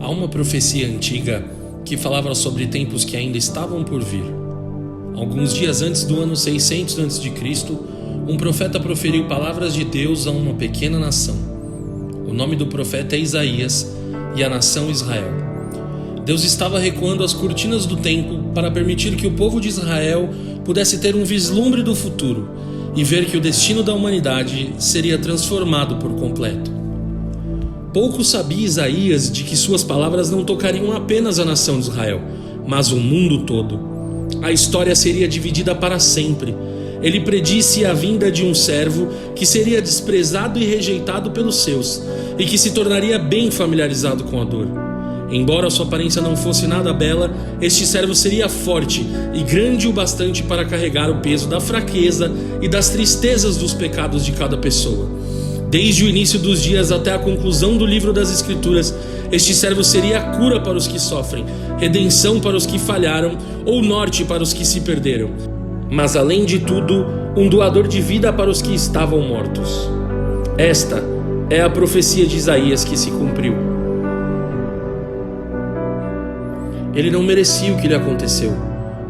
Há uma profecia antiga que falava sobre tempos que ainda estavam por vir. Alguns dias antes do ano 600 a.C., um profeta proferiu palavras de Deus a uma pequena nação. O nome do profeta é Isaías e a nação Israel. Deus estava recuando as cortinas do templo para permitir que o povo de Israel pudesse ter um vislumbre do futuro e ver que o destino da humanidade seria transformado por completo. Pouco sabia Isaías de que suas palavras não tocariam apenas a nação de Israel, mas o mundo todo. A história seria dividida para sempre. Ele predisse a vinda de um servo que seria desprezado e rejeitado pelos seus, e que se tornaria bem familiarizado com a dor. Embora sua aparência não fosse nada bela, este servo seria forte e grande o bastante para carregar o peso da fraqueza e das tristezas dos pecados de cada pessoa. Desde o início dos dias até a conclusão do livro das Escrituras, este servo seria a cura para os que sofrem, redenção para os que falharam ou norte para os que se perderam. Mas além de tudo, um doador de vida para os que estavam mortos. Esta é a profecia de Isaías que se cumpriu. Ele não merecia o que lhe aconteceu.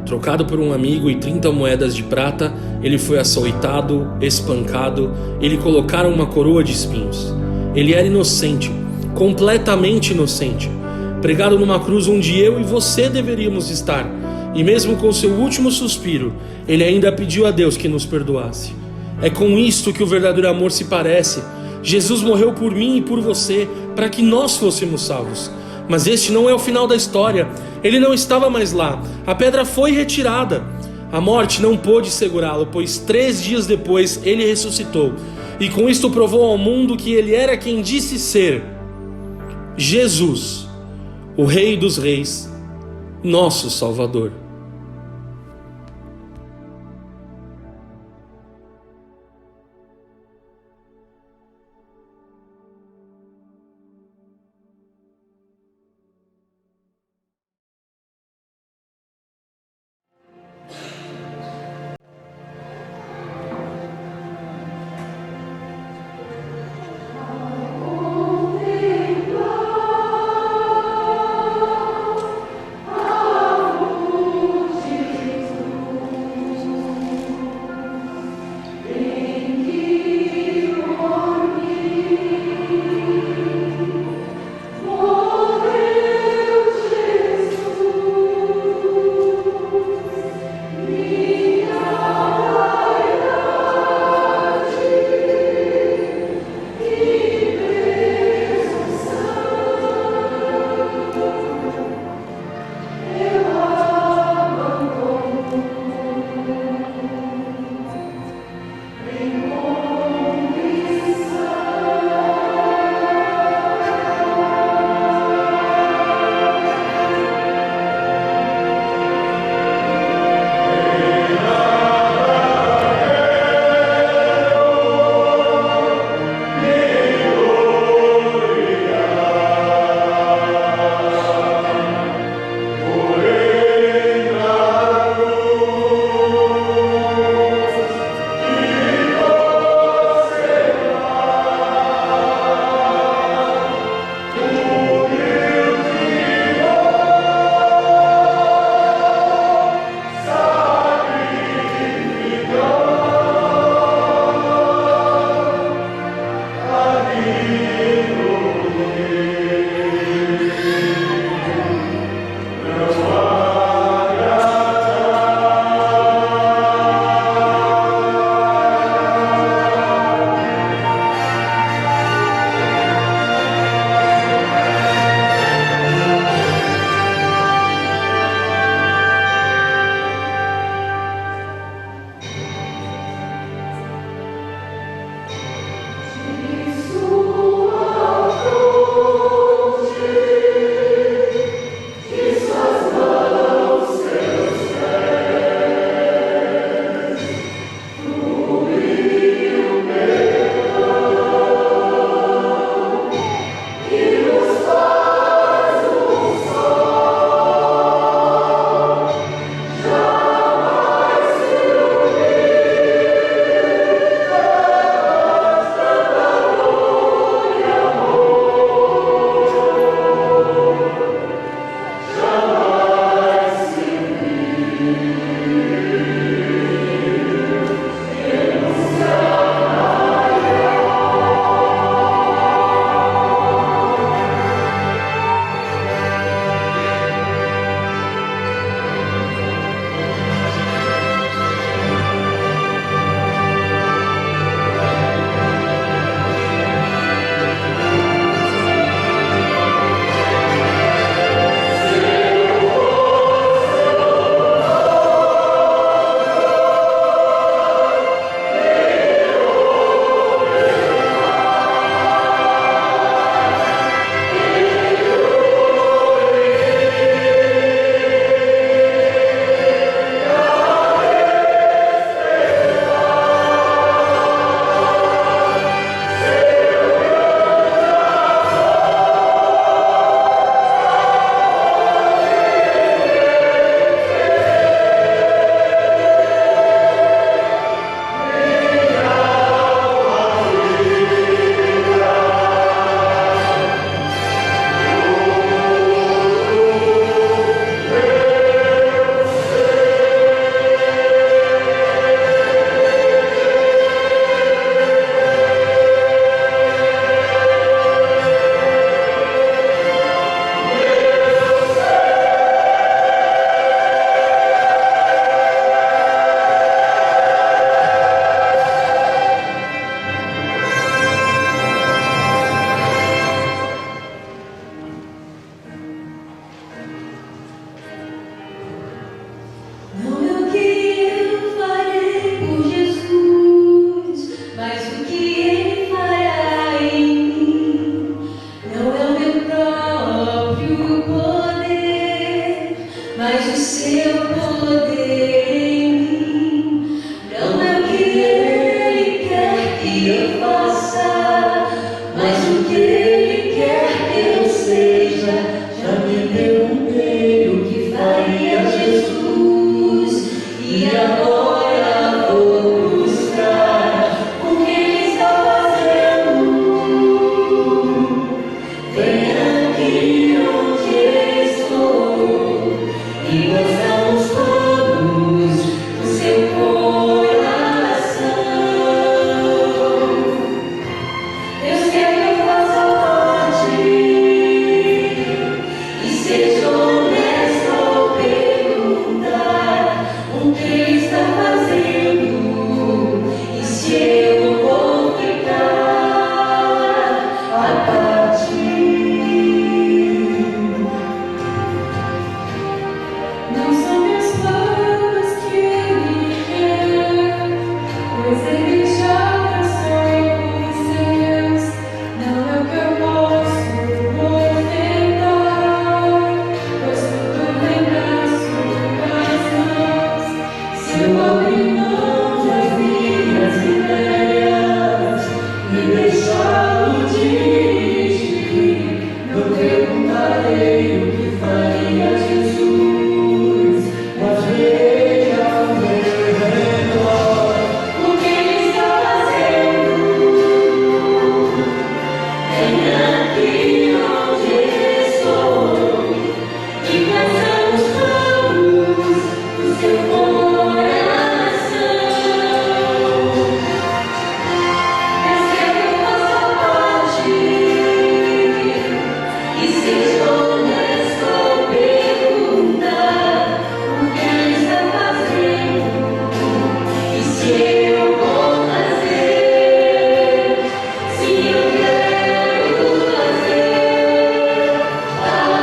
Trocado por um amigo e 30 moedas de prata, ele foi açoitado, espancado e lhe colocaram uma coroa de espinhos. Ele era inocente, completamente inocente, pregado numa cruz onde eu e você deveríamos estar. E mesmo com seu último suspiro, ele ainda pediu a Deus que nos perdoasse. É com isto que o verdadeiro amor se parece. Jesus morreu por mim e por você, para que nós fôssemos salvos. Mas este não é o final da história. Ele não estava mais lá. A pedra foi retirada. A morte não pôde segurá-lo, pois 3 dias depois ele ressuscitou. E com isto provou ao mundo que ele era quem disse ser: Jesus, o Rei dos Reis, nosso Salvador. mas o seu poder em mim não é o que Ele quer que eu faça, mas o que Ele quer que eu seja. Já me perguntei o que faria Jesus e agora vou buscar o que Ele está fazendo. Venha aqui onde estou e gozamos todos do seu coração. Deus quer que eu faça parte e seja honesto ao perguntar o que Ele está fazendo e se eu vou ficar a parte. Não são meus planos que Ele quer, pois Ele já traçou os seus. Não é o que eu posso ofertar, pois tudo vem das suas mãos. Se eu abrir mão das minhas ideias e deixá-lo dirigir, não perguntarei o que faria Jesus, mas verei ao meu redor o que Ele está fazendo. Venha aqui onde estou e gozamos todos do seu coração. Deus quer que eu faça parte e seja honesto ao perguntar o que Ele está fazendo e se eu vou fazer, se eu quero fazer parte.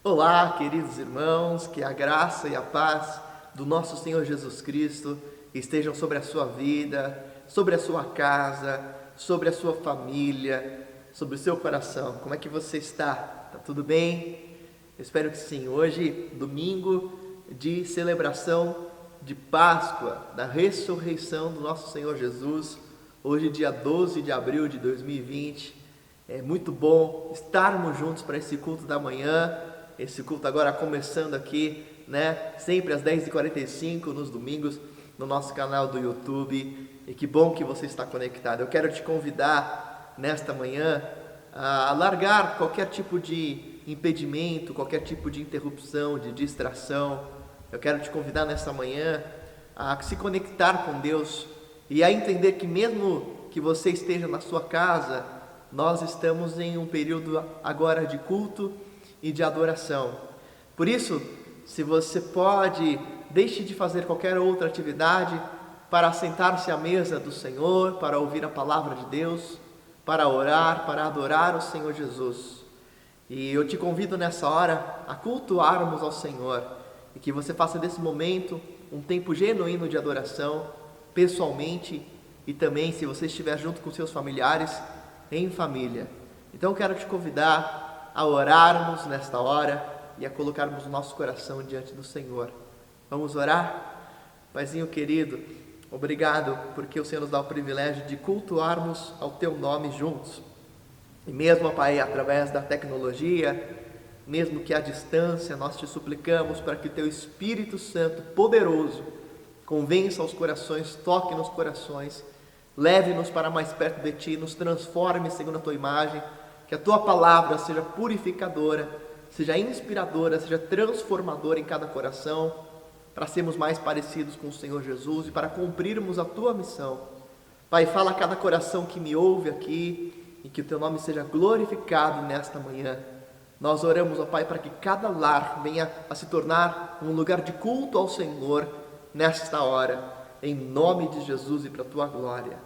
Olá, queridos irmãos, que a graça e a paz do nosso Senhor Jesus Cristo estejam sobre a sua vida, sobre a sua casa, sobre a sua família, sobre o seu coração. Como é que você está? Tá tudo bem? Eu espero que sim. Hoje, domingo de celebração de Páscoa, da ressurreição do nosso Senhor Jesus, hoje dia 12 de abril de 2020. É muito bom estarmos juntos para esse culto da manhã. Esse culto agora começando aqui, né? Sempre às 10h45 nos domingos, no nosso canal do YouTube. E que bom que você está conectado. Eu quero te convidar nesta manhã a largar qualquer tipo de impedimento, qualquer tipo de interrupção, de distração. Eu quero te convidar nessa manhã a se conectar com Deus e a entender que mesmo que você esteja na sua casa, nós estamos em um período agora de culto e de adoração. Por isso, se você pode, deixe de fazer qualquer outra atividade para sentar-se à mesa do Senhor, para ouvir a palavra de Deus, para orar, para adorar o Senhor Jesus. E eu te convido nessa hora a cultuarmos ao Senhor e que você faça desse momento um tempo genuíno de adoração, pessoalmente e também, se você estiver junto com seus familiares, em família. Então eu quero te convidar a orarmos nesta hora e a colocarmos o nosso coração diante do Senhor. Vamos orar? Paizinho querido, obrigado porque o Senhor nos dá o privilégio de cultuarmos ao Teu nome juntos. E mesmo, Pai, através da tecnologia, mesmo que à distância, nós te suplicamos para que o Teu Espírito Santo poderoso convença os corações, toque nos corações, leve-nos para mais perto de Ti, nos transforme segundo a Tua imagem, que a Tua palavra seja purificadora, seja inspiradora, seja transformadora em cada coração, para sermos mais parecidos com o Senhor Jesus e para cumprirmos a Tua missão. Pai, fala a cada coração que me ouve aqui e que o Teu nome seja glorificado nesta manhã. Nós oramos, ó Pai, para que cada lar venha a se tornar um lugar de culto ao Senhor nesta hora, em nome de Jesus e para a Tua glória.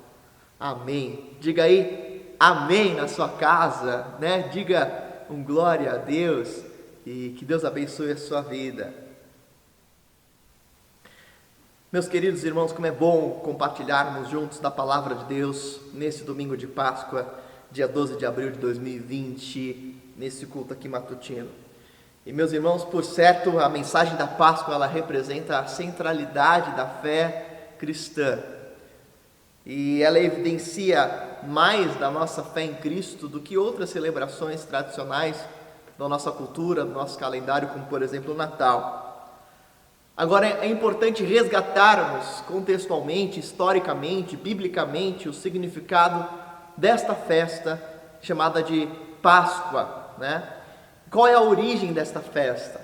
Amém. Diga aí, amém na sua casa, né? Diga um glória a Deus e que Deus abençoe a sua vida. Meus queridos irmãos, como é bom compartilharmos juntos da palavra de Deus nesse domingo de Páscoa, dia 12 de abril de 2020, nesse culto aqui matutino. E meus irmãos, por certo, a mensagem da Páscoa, ela representa a centralidade da fé cristã. E ela evidencia mais da nossa fé em Cristo do que outras celebrações tradicionais da nossa cultura, do nosso calendário, como por exemplo o Natal. Agora é importante resgatarmos contextualmente, historicamente, biblicamente, o significado desta festa chamada de Páscoa, né? Qual é a origem desta festa?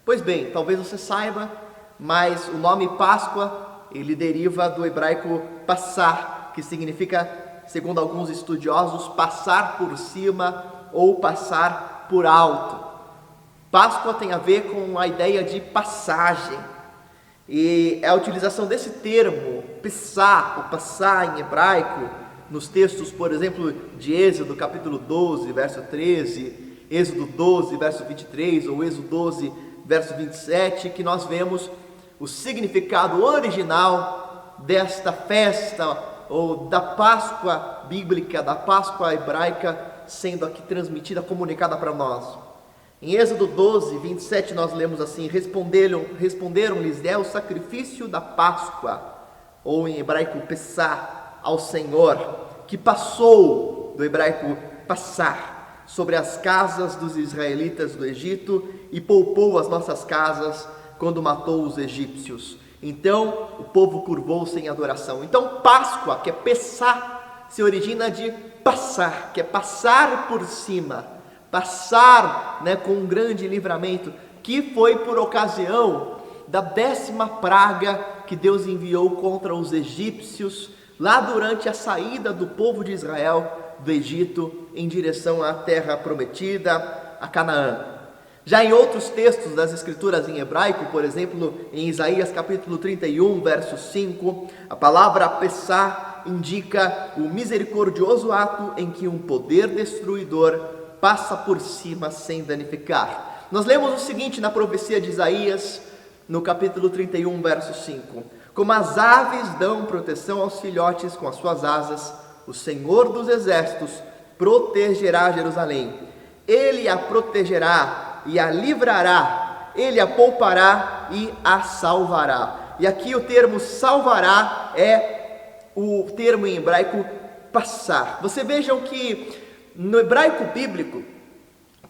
Pois bem, talvez você saiba, mas o nome Páscoa, ele deriva do hebraico passar, que significa, segundo alguns estudiosos, passar por cima ou passar por alto. Páscoa tem a ver com a ideia de passagem, e a utilização desse termo, Pessah, ou passar em hebraico, nos textos, por exemplo, de Êxodo capítulo 12, verso 13, Êxodo 12, verso 23, ou Êxodo 12, verso 27, que nós vemos o significado original desta festa, ou da Páscoa bíblica, da Páscoa hebraica, sendo aqui transmitida, comunicada para nós. Em Êxodo 12, 27, nós lemos assim: responderam-lhes, é o sacrifício da Páscoa, ou em hebraico Pessah, ao Senhor, que passou, do hebraico passar, sobre as casas dos israelitas do Egito e poupou as nossas casas quando matou os egípcios. Então o povo curvou-se em adoração. Então Páscoa, que é Pessah, se origina de passar, que é passar por cima, passar, né, com um grande livramento, que foi por ocasião da 10ª praga que Deus enviou contra os egípcios, lá durante a saída do povo de Israel do Egito em direção à terra prometida, a Canaã. Já em outros textos das escrituras em hebraico, por exemplo, em Isaías capítulo 31, verso 5, a palavra Pessah indica o misericordioso ato em que um poder destruidor passa por cima sem danificar. Nós lemos o seguinte na profecia de Isaías, no capítulo 31, verso 5: como as aves dão proteção aos filhotes com as suas asas, o Senhor dos exércitos protegerá Jerusalém. Ele a protegerá e a livrará, ele a poupará e a salvará. E aqui o termo salvará é o termo em hebraico passar. Você vejam que no hebraico bíblico,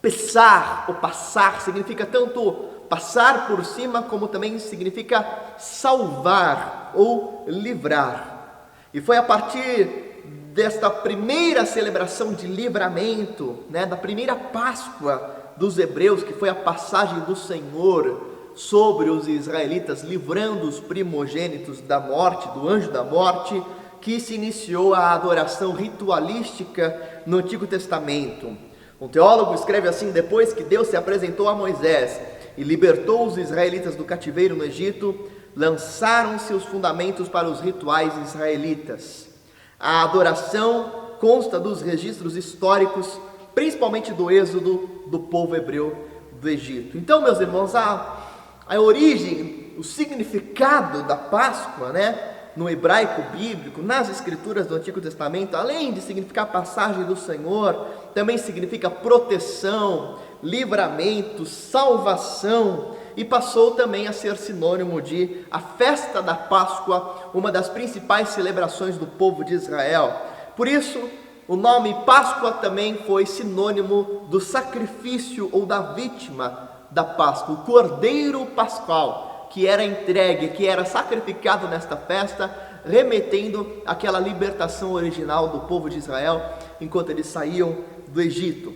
Pessah ou passar significa tanto passar por cima, como também significa salvar ou livrar. E foi a partir desta primeira celebração de livramento, né, da primeira Páscoa dos hebreus, que foi a passagem do Senhor sobre os israelitas, livrando os primogênitos da morte, do anjo da morte, que se iniciou a adoração ritualística no Antigo Testamento. Um teólogo escreve assim: depois que Deus se apresentou a Moisés e libertou os israelitas do cativeiro no Egito, lançaram-se os fundamentos para os rituais israelitas. A adoração consta dos registros históricos, principalmente do êxodo do povo hebreu do Egito. Então, meus irmãos, a origem, o significado da Páscoa, né, no hebraico bíblico, nas escrituras do Antigo Testamento, além de significar passagem do Senhor, também significa proteção, livramento, salvação, e passou também a ser sinônimo de a festa da Páscoa, uma das principais celebrações do povo de Israel. Por isso, o nome Páscoa também foi sinônimo do sacrifício ou da vítima da Páscoa, o Cordeiro Pascal, que era entregue, que era sacrificado nesta festa, remetendo àquela libertação original do povo de Israel, enquanto eles saíam do Egito.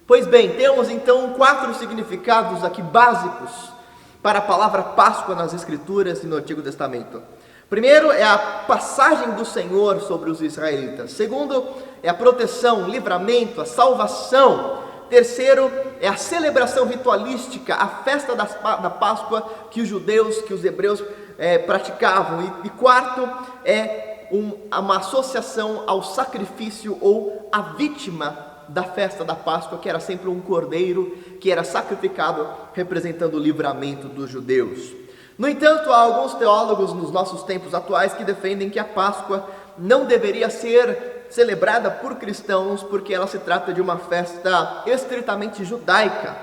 Pois bem, temos então 4 significados aqui básicos para a palavra Páscoa nas Escrituras e no Antigo Testamento. Primeiro é a passagem do Senhor sobre os israelitas. Segundo é a proteção, livramento, a salvação. Terceiro é a celebração ritualística, a festa da Páscoa que os judeus, que os hebreus praticavam. E quarto é uma associação ao sacrifício ou à vítima da festa da Páscoa, que era sempre um cordeiro que era sacrificado, representando o livramento dos judeus. No entanto, há alguns teólogos nos nossos tempos atuais que defendem que a Páscoa não deveria ser celebrada por cristãos, porque ela se trata de uma festa estritamente judaica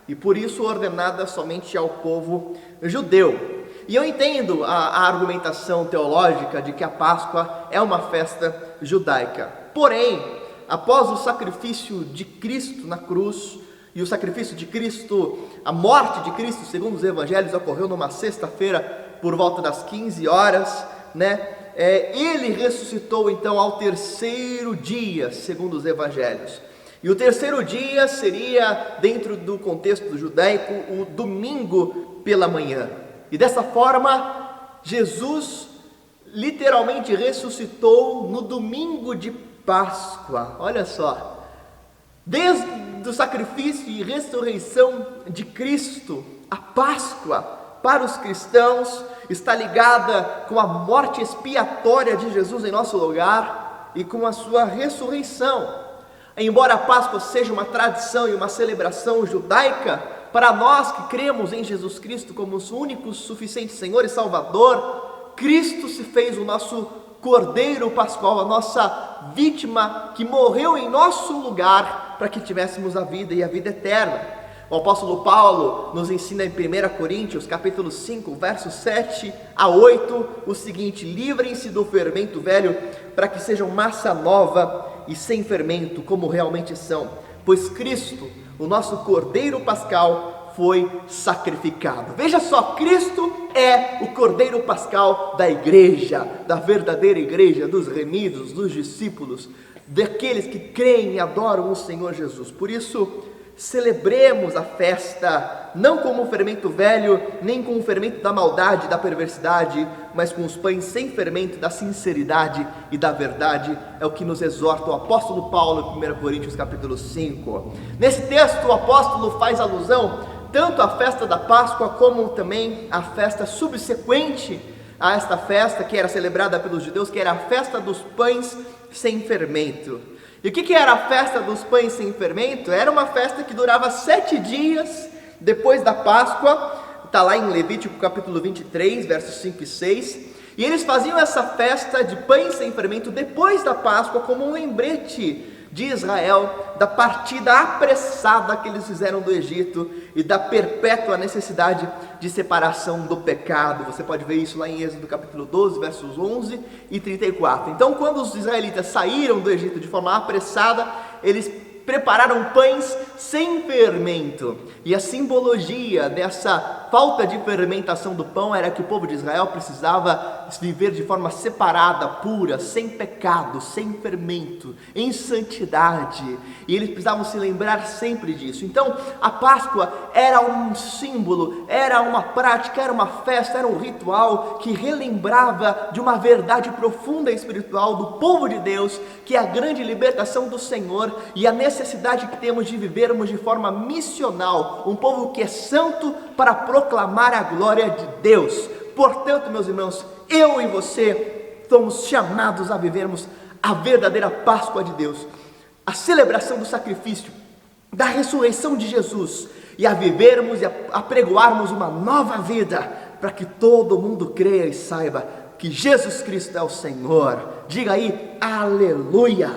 e por isso ordenada somente ao povo judeu. E eu entendo a argumentação teológica de que a Páscoa é uma festa judaica. Porém, após o sacrifício de Cristo na cruz, e o sacrifício de Cristo, a morte de Cristo, segundo os evangelhos, ocorreu numa sexta-feira por volta das 15 horas, né? Ele ressuscitou então ao terceiro dia, segundo os evangelhos. E o terceiro dia seria, dentro do contexto judaico, o domingo pela manhã. E dessa forma, Jesus literalmente ressuscitou no domingo de Páscoa. Olha só, desde o sacrifício e ressurreição de Cristo, a Páscoa para os cristãos está ligada com a morte expiatória de Jesus em nosso lugar e com a sua ressurreição. Embora a Páscoa seja uma tradição e uma celebração judaica, para nós que cremos em Jesus Cristo como o único suficiente Senhor e Salvador, Cristo se fez o nosso Cordeiro Pascual, a nossa vítima que morreu em nosso lugar para que tivéssemos a vida e a vida eterna. O apóstolo Paulo nos ensina em 1 Coríntios, capítulo 5, versos 7 a 8, o seguinte: livrem-se do fermento velho, para que sejam massa nova e sem fermento, como realmente são, pois Cristo, o nosso Cordeiro Pascal, foi sacrificado. Veja só, Cristo é o Cordeiro Pascal da igreja, da verdadeira igreja, dos remidos, dos discípulos, daqueles que creem e adoram o Senhor Jesus. Por isso, celebremos a festa, não como o fermento velho, nem com o fermento da maldade, da perversidade, mas com os pães sem fermento, da sinceridade e da verdade. É o que nos exorta o apóstolo Paulo em 1 Coríntios capítulo 5. Nesse texto, o apóstolo faz alusão tanto à festa da Páscoa, como também à festa subsequente a esta festa, que era celebrada pelos judeus, que era a festa dos pães sem fermento. E o que era a festa dos pães sem fermento? Era uma festa que durava 7 dias depois da Páscoa. Está lá em Levítico capítulo 23, versos 5 e 6. E eles faziam essa festa de pães sem fermento depois da Páscoa como um lembrete de Israel, da partida apressada que eles fizeram do Egito e da perpétua necessidade de separação do pecado. Você pode ver isso lá em Êxodo capítulo 12, versos 11 e 34. Então, quando os israelitas saíram do Egito de forma apressada, eles prepararam pães sem fermento. E a simbologia dessa falta de fermentação do pão era que o povo de Israel precisava viver de forma separada, pura, sem pecado, sem fermento, em santidade. E eles precisavam se lembrar sempre disso. Então, a Páscoa era um símbolo, era uma prática, era uma festa, era um ritual que relembrava de uma verdade profunda e espiritual do povo de Deus, que é a grande libertação do Senhor e a necessidade que temos de vivermos de forma missional, um povo que é santo para proclamar a glória de Deus. Portanto, meus irmãos, eu e você somos chamados a vivermos a verdadeira Páscoa de Deus, a celebração do sacrifício, da ressurreição de Jesus, e a vivermos e a apregoarmos uma nova vida, para que todo mundo creia e saiba que Jesus Cristo é o Senhor. Diga aí, aleluia!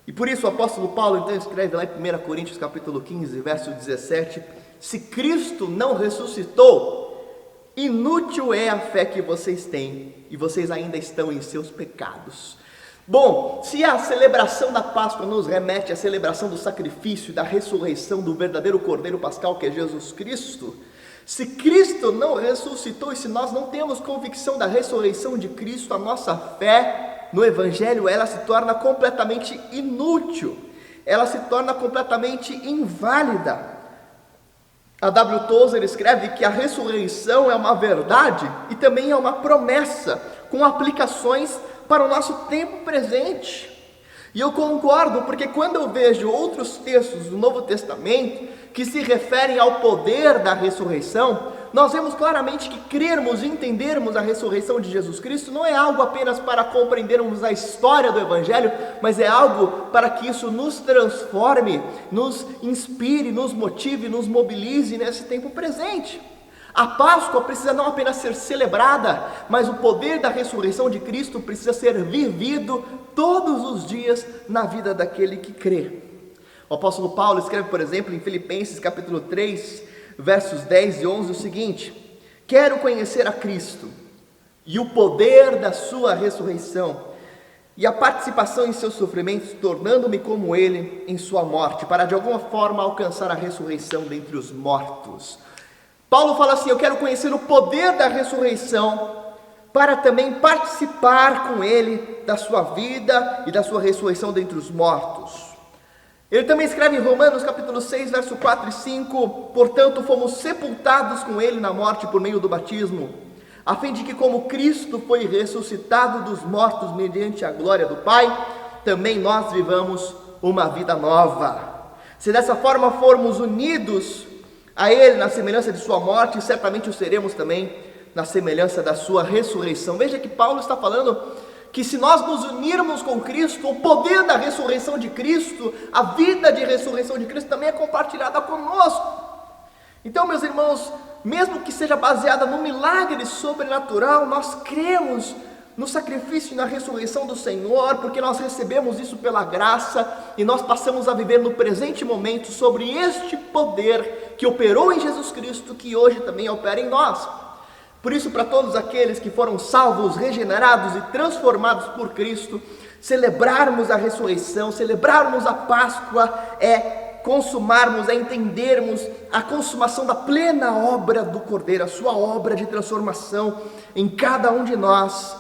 E por isso o apóstolo Paulo então escreve lá em 1 Coríntios capítulo 15, verso 17, se Cristo não ressuscitou, inútil é a fé que vocês têm, e vocês ainda estão em seus pecados. Bom, se a celebração da Páscoa nos remete à celebração do sacrifício e da ressurreição do verdadeiro Cordeiro Pascal, que é Jesus Cristo, se Cristo não ressuscitou e se nós não temos convicção da ressurreição de Cristo, a nossa fé no Evangelho, ela se torna completamente inútil, ela se torna completamente inválida. A W. Tozer escreve que a ressurreição é uma verdade e também é uma promessa, com aplicações para o nosso tempo presente. E eu concordo, porque quando eu vejo outros textos do Novo Testamento que se referem ao poder da ressurreição, nós vemos claramente que crermos e entendermos a ressurreição de Jesus Cristo não é algo apenas para compreendermos a história do Evangelho, mas é algo para que isso nos transforme, nos inspire, nos motive, nos mobilize nesse tempo presente. A Páscoa precisa não apenas ser celebrada, mas o poder da ressurreição de Cristo precisa ser vivido todos os dias na vida daquele que crê. O apóstolo Paulo escreve, por exemplo, em Filipenses capítulo 3, versos 10 e 11, o seguinte: quero conhecer a Cristo e o poder da sua ressurreição e a participação em seus sofrimentos, tornando-me como ele em sua morte, para de alguma forma alcançar a ressurreição dentre os mortos. Paulo fala assim: eu quero conhecer o poder da ressurreição, para também participar com ele da sua vida e da sua ressurreição dentre os mortos. Ele também escreve em Romanos capítulo 6, verso 4 e 5, portanto fomos sepultados com ele na morte por meio do batismo, a fim de que como Cristo foi ressuscitado dos mortos mediante a glória do Pai, também nós vivamos uma vida nova. Se dessa forma formos unidos a ele na semelhança de sua morte, certamente o seremos também na semelhança da sua ressurreição. Veja que Paulo está falando que se nós nos unirmos com Cristo, o poder da ressurreição de Cristo, a vida de ressurreição de Cristo também é compartilhada conosco. Então, meus irmãos, mesmo que seja baseada no milagre sobrenatural, nós cremos no sacrifício e na ressurreição do Senhor, porque nós recebemos isso pela graça e nós passamos a viver no presente momento sobre este poder que operou em Jesus Cristo, que hoje também opera em nós. Por isso, para todos aqueles que foram salvos, regenerados e transformados por Cristo, celebrarmos a ressurreição, celebrarmos a Páscoa é consumarmos, é entendermos a consumação da plena obra do Cordeiro, a sua obra de transformação em cada um de nós.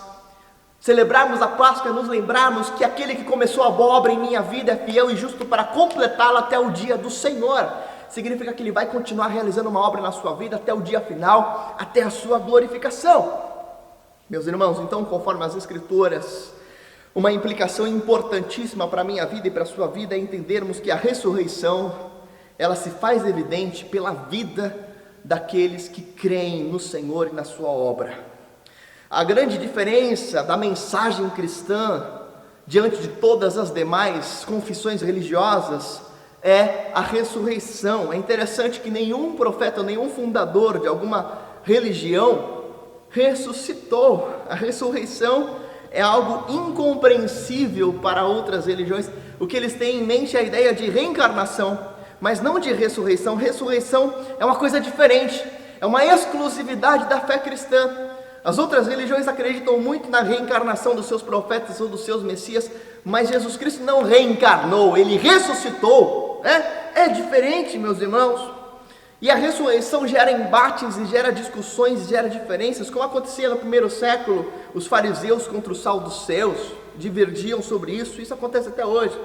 Celebrarmos a Páscoa é nos lembrarmos que aquele que começou a boa obra em minha vida é fiel e justo para completá-la até o dia do Senhor. Significa que ele vai continuar realizando uma obra na sua vida até o dia final, até a sua glorificação. Meus irmãos, então, conforme as Escrituras, uma implicação importantíssima para a minha vida e para a sua vida é entendermos que a ressurreição, ela se faz evidente pela vida daqueles que creem no Senhor e na sua obra. A grande diferença da mensagem cristã diante de todas as demais confissões religiosas é a ressurreição. É interessante que nenhum profeta, nenhum fundador de alguma religião ressuscitou. A ressurreição é algo incompreensível para outras religiões. O que eles têm em mente é a ideia de reencarnação, mas não de ressurreição. Ressurreição é uma coisa diferente, é uma exclusividade da fé cristã. As outras religiões acreditam muito na reencarnação dos seus profetas ou dos seus messias, mas Jesus Cristo não reencarnou, ele ressuscitou. é diferente, meus irmãos. E a ressurreição gera embates e gera discussões e gera diferenças, como acontecia no primeiro século. Os fariseus contra os saduceus divergiam sobre isso, isso acontece até hoje.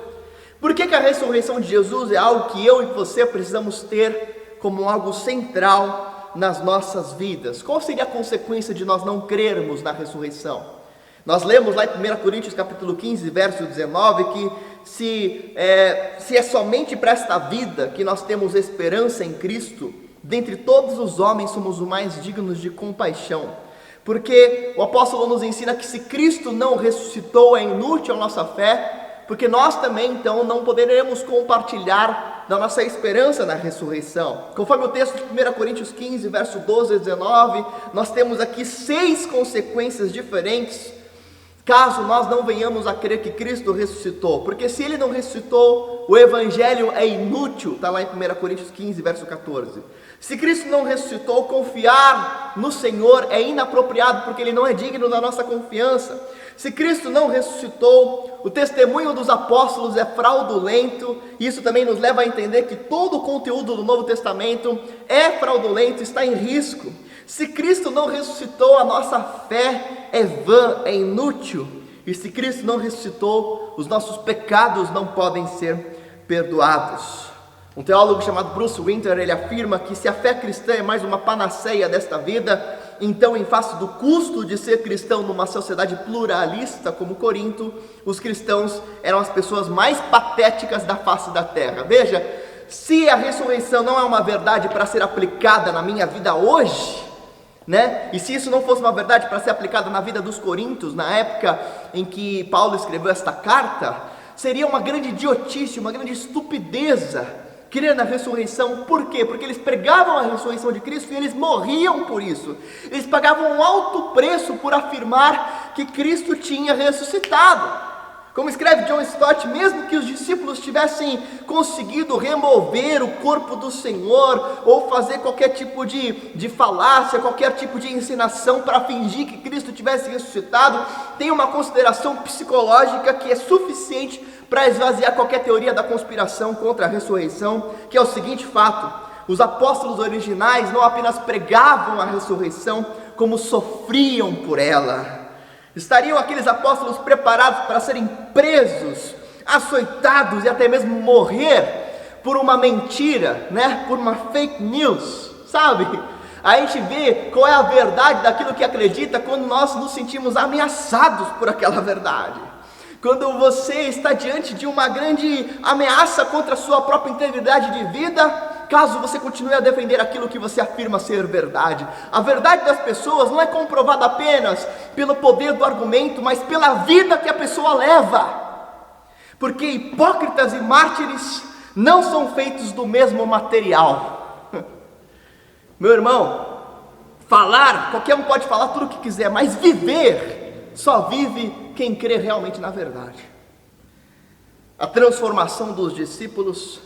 Por que a ressurreição de Jesus é algo que eu e você precisamos ter como algo central nas nossas vidas? Qual seria a consequência de nós não crermos na ressurreição? Nós lemos lá em 1 Coríntios capítulo 15, verso 19, que se é somente para esta vida que nós temos esperança em Cristo, dentre todos os homens somos os mais dignos de compaixão. Porque o apóstolo nos ensina que se Cristo não ressuscitou, é inútil a nossa fé, porque nós também então não poderemos compartilhar da nossa esperança na ressurreição. Conforme o texto de 1 Coríntios 15, verso 12 a 19, nós temos aqui 6 consequências diferentes caso nós não venhamos a crer que Cristo ressuscitou. Porque se Ele não ressuscitou, o Evangelho é inútil, está lá em 1 Coríntios 15, verso 14. Se Cristo não ressuscitou, confiar no Senhor é inapropriado, porque Ele não é digno da nossa confiança. Se Cristo não ressuscitou, o testemunho dos apóstolos é fraudulento. Isso também nos leva a entender que todo o conteúdo do Novo Testamento é fraudulento, está em risco. Se Cristo não ressuscitou, a nossa fé é vã, é inútil. E se Cristo não ressuscitou, os nossos pecados não podem ser perdoados. Um teólogo chamado Bruce Winter, ele afirma que se a fé cristã é mais uma panaceia desta vida, então em face do custo de ser cristão numa sociedade pluralista como Corinto, os cristãos eram as pessoas mais patéticas da face da terra. Veja, se a ressurreição não é uma verdade para ser aplicada na minha vida hoje, e se isso não fosse uma verdade para ser aplicada na vida dos coríntios, na época em que Paulo escreveu esta carta, seria uma grande idiotice, uma grande estupideza crer na ressurreição. Por quê? Porque eles pregavam a ressurreição de Cristo e eles morriam por isso. Eles pagavam um alto preço por afirmar que Cristo tinha ressuscitado. Como escreve John Stott, mesmo que os discípulos tivessem conseguido remover o corpo do Senhor, ou fazer qualquer tipo de falácia, qualquer tipo de ensinação para fingir que Cristo tivesse ressuscitado, tem uma consideração psicológica que é suficiente para esvaziar qualquer teoria da conspiração contra a ressurreição, que é o seguinte fato: os apóstolos originais não apenas pregavam a ressurreição, como sofriam por ela. Estariam aqueles apóstolos preparados para serem presos, açoitados e até mesmo morrer por uma mentira, por uma fake news, sabe? A gente vê qual é a verdade daquilo que acredita quando nós nos sentimos ameaçados por aquela verdade. Quando você está diante de uma grande ameaça contra a sua própria integridade de vida, caso você continue a defender aquilo que você afirma ser verdade. A verdade das pessoas não é comprovada apenas pelo poder do argumento, mas pela vida que a pessoa leva. Porque hipócritas e mártires não são feitos do mesmo material. Meu irmão, falar, qualquer um pode falar tudo o que quiser, mas viver, só vive quem crê realmente na verdade. A transformação dos discípulos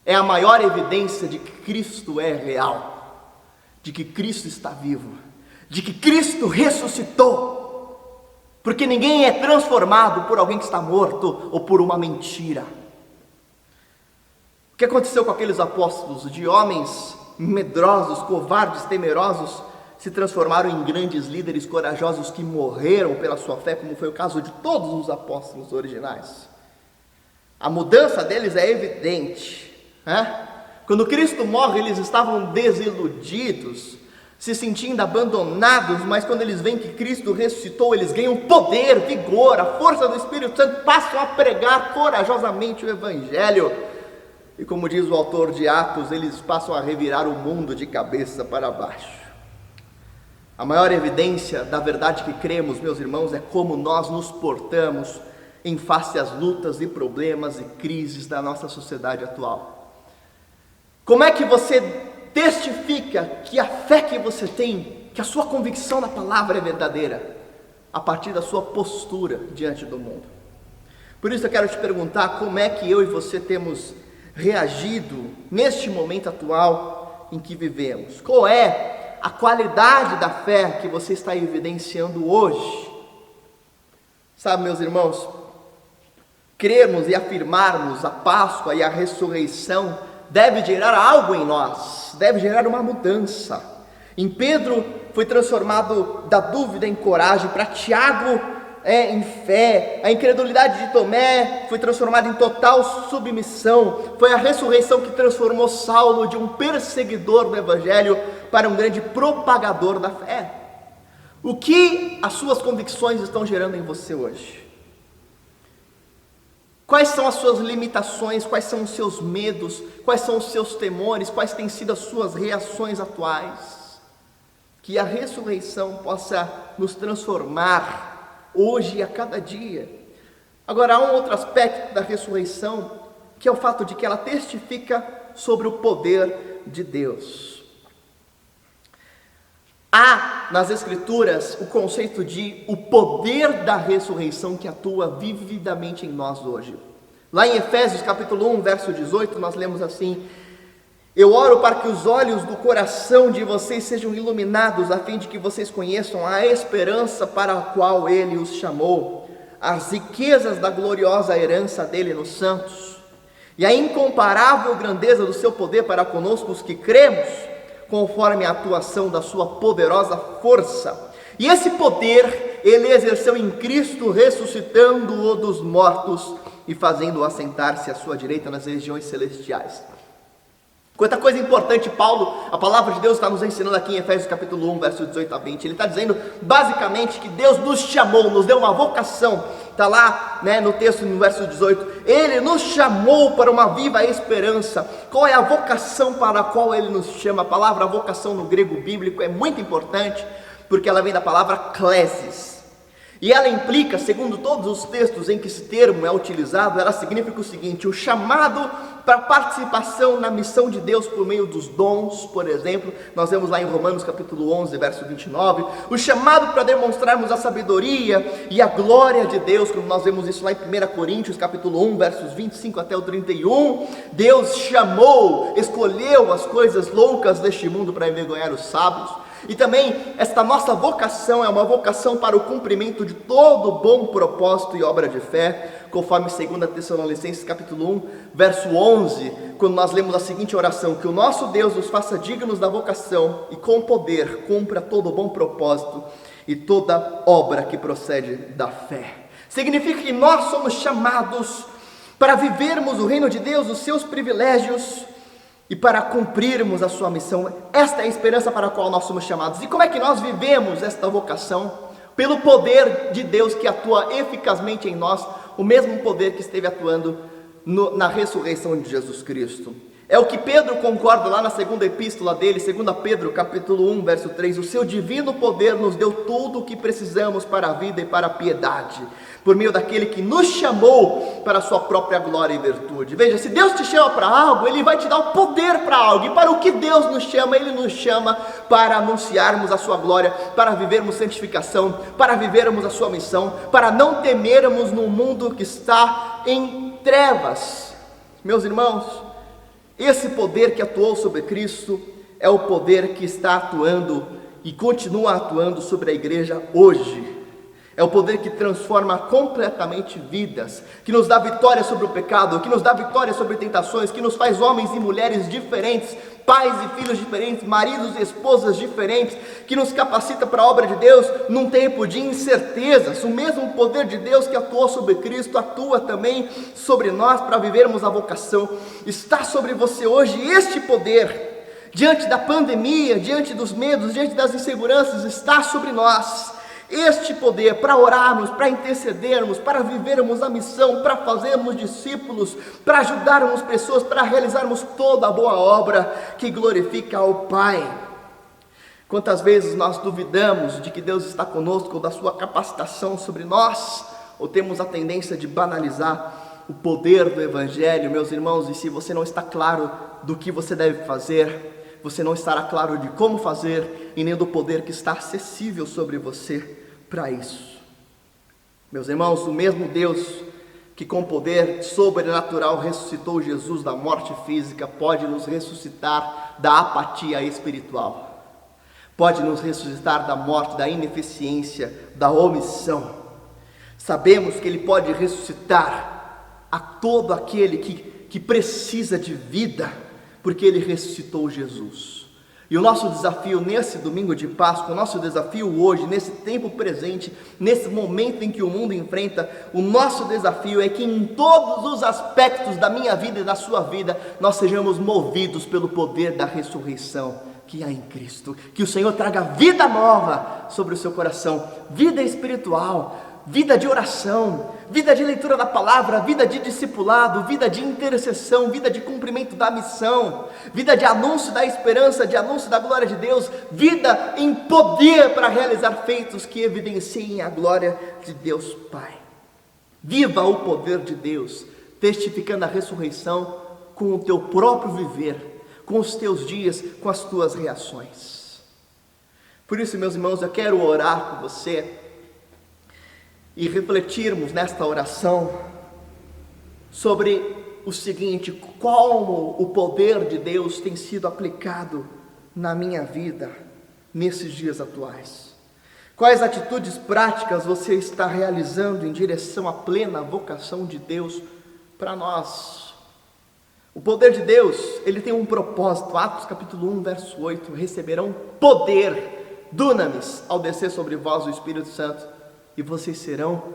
é a maior evidência de que Cristo é real, de que Cristo está vivo, de que Cristo ressuscitou, porque ninguém é transformado por alguém que está morto ou por uma mentira. O que aconteceu com aqueles apóstolos? De homens medrosos, covardes, temerosos, se transformaram em grandes líderes corajosos que morreram pela sua fé, como foi o caso de todos os apóstolos originais. A mudança deles é evidente. Quando Cristo morre, eles estavam desiludidos, se sentindo abandonados, mas quando eles veem que Cristo ressuscitou, eles ganham poder, vigor, a força do Espírito Santo, passam a pregar corajosamente o Evangelho, e como diz o autor de Atos, eles passam a revirar o mundo de cabeça para baixo. A maior evidência da verdade que cremos, meus irmãos, é como nós nos portamos em face às lutas e problemas e crises da nossa sociedade atual. Como é que você testifica que a fé que você tem, que a sua convicção na palavra é verdadeira? A partir da sua postura diante do mundo. Por isso eu quero te perguntar, como é que eu e você temos reagido neste momento atual em que vivemos? Qual é a qualidade da fé que você está evidenciando hoje? Sabe, meus irmãos, crermos e afirmarmos a Páscoa e a ressurreição deve gerar algo em nós, deve gerar uma mudança. Em Pedro foi transformado da dúvida em coragem, para Tiago em fé, a incredulidade de Tomé foi transformada em total submissão. Foi a ressurreição que transformou Saulo de um perseguidor do Evangelho para um grande propagador da fé. O que as suas convicções estão gerando em você hoje? Quais são as suas limitações? Quais são os seus medos? Quais são os seus temores? Quais têm sido as suas reações atuais? Que a ressurreição possa nos transformar hoje e a cada dia. Agora, há um outro aspecto da ressurreição, que é o fato de que ela testifica sobre o poder de Deus. Há nas Escrituras o conceito de o poder da ressurreição que atua vividamente em nós hoje. Lá em Efésios capítulo 1, verso 18, nós lemos assim: eu oro para que os olhos do coração de vocês sejam iluminados, a fim de que vocês conheçam a esperança para a qual Ele os chamou, as riquezas da gloriosa herança dele nos santos, e a incomparável grandeza do seu poder para conosco os que cremos, conforme a atuação da sua poderosa força. E esse poder Ele exerceu em Cristo, ressuscitando-o dos mortos e fazendo-o assentar-se à sua direita nas regiões celestiais. Quanta coisa importante, Paulo, a palavra de Deus está nos ensinando aqui em Efésios capítulo 1, verso 18 a 20. Ele está dizendo basicamente que Deus nos chamou, nos deu uma vocação. Está lá no texto, no verso 18, Ele nos chamou para uma viva esperança. Qual é a vocação para a qual Ele nos chama? A palavra vocação no grego bíblico é muito importante, porque ela vem da palavra klesis. E ela implica, segundo todos os textos em que esse termo é utilizado, ela significa o seguinte: o chamado para participação na missão de Deus por meio dos dons, por exemplo, nós vemos lá em Romanos capítulo 11, verso 29, o chamado para demonstrarmos a sabedoria e a glória de Deus, como nós vemos isso lá em 1 Coríntios capítulo 1, versos 25 até o 31, Deus chamou, escolheu as coisas loucas deste mundo para envergonhar os sábios. E também esta nossa vocação é uma vocação para o cumprimento de todo bom propósito e obra de fé, conforme 2 Tessalonicenses capítulo 1, verso 11, quando nós lemos a seguinte oração: que o nosso Deus nos faça dignos da vocação e com poder cumpra todo bom propósito e toda obra que procede da fé. Significa que nós somos chamados para vivermos o reino de Deus, os seus privilégios, e para cumprirmos a sua missão. Esta é a esperança para a qual nós somos chamados. E como é que nós vivemos esta vocação? Pelo poder de Deus que atua eficazmente em nós, o mesmo poder que esteve atuando na ressurreição de Jesus Cristo. É o que Pedro concorda lá na segunda epístola dele, 2 Pedro capítulo 1, verso 3, o seu divino poder nos deu tudo o que precisamos para a vida e para a piedade, por meio daquele que nos chamou para a sua própria glória e virtude. Veja, se Deus te chama para algo, Ele vai te dar o poder para algo, e para o que Deus nos chama, Ele nos chama para anunciarmos a sua glória, para vivermos santificação, para vivermos a sua missão, para não temermos num mundo que está em trevas. Meus irmãos, esse poder que atuou sobre Cristo é o poder que está atuando e continua atuando sobre a igreja hoje. É o poder que transforma completamente vidas, que nos dá vitória sobre o pecado, que nos dá vitória sobre tentações, que nos faz homens e mulheres diferentes, pais e filhos diferentes, maridos e esposas diferentes, que nos capacita para a obra de Deus num tempo de incertezas. O mesmo poder de Deus que atuou sobre Cristo atua também sobre nós para vivermos a vocação. Está sobre você hoje este poder, diante da pandemia, diante dos medos, diante das inseguranças, está sobre nós. Este poder para orarmos, para intercedermos, para vivermos a missão, para fazermos discípulos, para ajudarmos pessoas, para realizarmos toda a boa obra que glorifica ao Pai. Quantas vezes nós duvidamos de que Deus está conosco, ou da sua capacitação sobre nós, ou temos a tendência de banalizar o poder do Evangelho, meus irmãos, e se você não está claro do que você deve fazer, você não estará claro de como fazer e nem do poder que está acessível sobre você para isso. Meus irmãos, o mesmo Deus que com poder sobrenatural ressuscitou Jesus da morte física, pode nos ressuscitar da apatia espiritual, pode nos ressuscitar da morte, da ineficiência, da omissão. Sabemos que Ele pode ressuscitar a todo aquele que precisa de vida, porque Ele ressuscitou Jesus. E o nosso desafio nesse domingo de Páscoa, o nosso desafio hoje, nesse tempo presente, nesse momento em que o mundo enfrenta, o nosso desafio é que em todos os aspectos da minha vida e da sua vida, nós sejamos movidos pelo poder da ressurreição que há em Cristo. Que o Senhor traga vida nova sobre o seu coração, vida espiritual, vida de oração, vida de leitura da palavra, vida de discipulado, vida de intercessão, vida de cumprimento da missão, vida de anúncio da esperança, de anúncio da glória de Deus, vida em poder para realizar feitos que evidenciem a glória de Deus Pai. Viva o poder de Deus, testificando a ressurreição com o teu próprio viver, com os teus dias, com as tuas reações. Por isso, meus irmãos, eu quero orar com você e refletirmos nesta oração sobre o seguinte: como o poder de Deus tem sido aplicado na minha vida nesses dias atuais. Quais atitudes práticas você está realizando em direção à plena vocação de Deus para nós? O poder de Deus, ele tem um propósito. Atos capítulo 1, verso 8: receberão poder, dunamis, ao descer sobre vós o Espírito Santo, e vocês serão